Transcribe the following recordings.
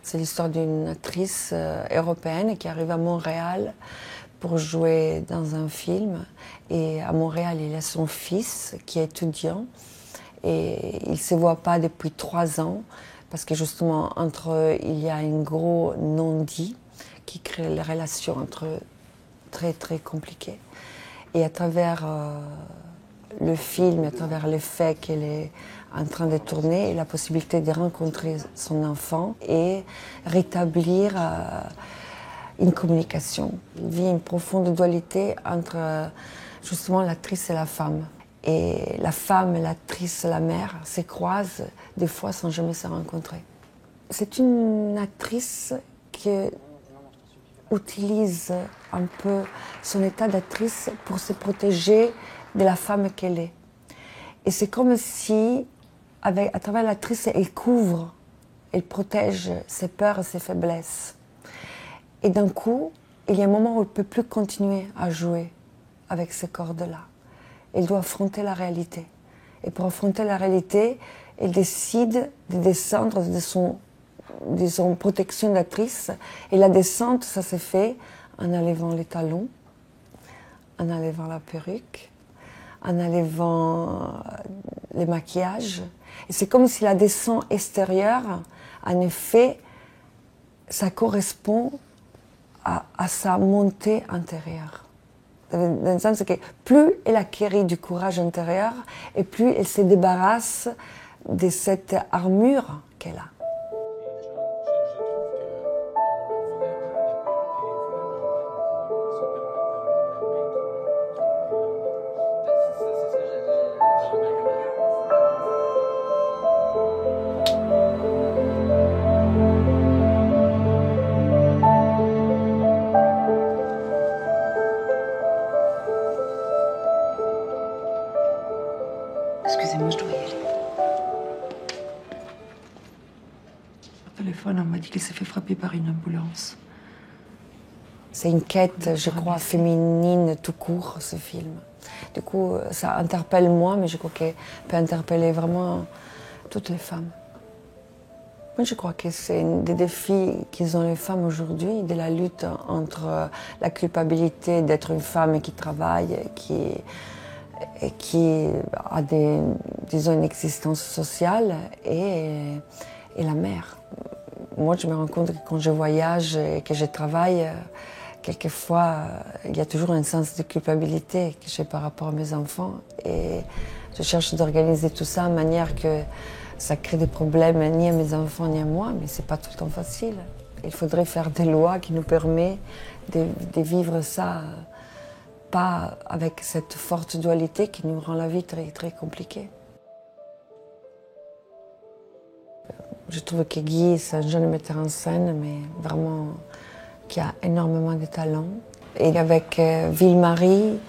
C'est l'histoire d'une actrice européenne qui arrive à Montréal pour jouer dans un film. Et à Montréal, il a son fils qui est étudiant. Et il ne se voit pas depuis 3 ans parce que justement, entre eux, il y a un gros non-dit qui crée les relations entre eux très, très compliquées. Et à travers le film, à travers le fait qu'elle est en train de tourner, et la possibilité de rencontrer son enfant et rétablir une communication. Il vit une profonde dualité entre justement l'actrice et la femme. Et la femme, l'actrice, la mère se croisent des fois sans jamais se rencontrer. C'est une actrice qui utilise un peu son état d'actrice pour se protéger de la femme qu'elle est. Et c'est comme si, à travers l'actrice, elle couvre, elle protège ses peurs et ses faiblesses. Et d'un coup, il y a un moment où elle ne peut plus continuer à jouer avec ces cordes-là. Elle doit affronter la réalité. Et pour affronter la réalité, elle décide de descendre de son protection d'actrice. Et la descente, ça s'est fait en enlevant les talons, en enlevant la perruque, en enlevant les maquillages. Et c'est comme si la descente extérieure, en effet, ça correspond à sa montée intérieure. Dans le sens que plus elle acquérit du courage intérieur, et plus elle se débarrasse de cette armure qu'elle a. Excusez-moi, je dois y aller. Au téléphone, on m'a dit qu'il s'est fait frapper par une ambulance. C'est une quête, je crois, féminine tout court, ce film. Du coup, ça interpelle moi, mais je crois qu'il peut interpeller vraiment toutes les femmes. Moi, je crois que c'est un des défis qu'ils ont les femmes aujourd'hui, de la lutte entre la culpabilité d'être une femme qui travaille, qui a disons, une existence sociale, et la mère. Moi, je me rends compte que quand je voyage et que je travaille, quelquefois, il y a toujours un sens de culpabilité que j'ai par rapport à mes enfants. Et je cherche d'organiser tout ça de manière que ça crée des problèmes ni à mes enfants ni à moi, mais c'est pas tout le temps facile. Il faudrait faire des lois qui nous permettent de vivre ça, pas avec cette forte dualité qui nous rend la vie très, très compliquée. Je trouve que Guy, c'est un jeune metteur en scène, mais vraiment qui a énormément de talent. Et avec Ville-Marie,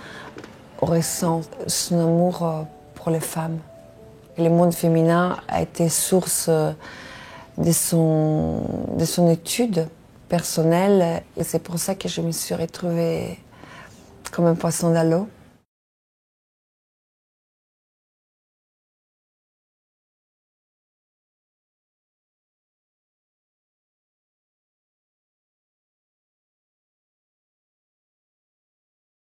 on ressent son amour pour les femmes. Le monde féminin a été source de son étude personnelle. Et c'est pour ça que je me suis retrouvée comme un poisson dans l'eau.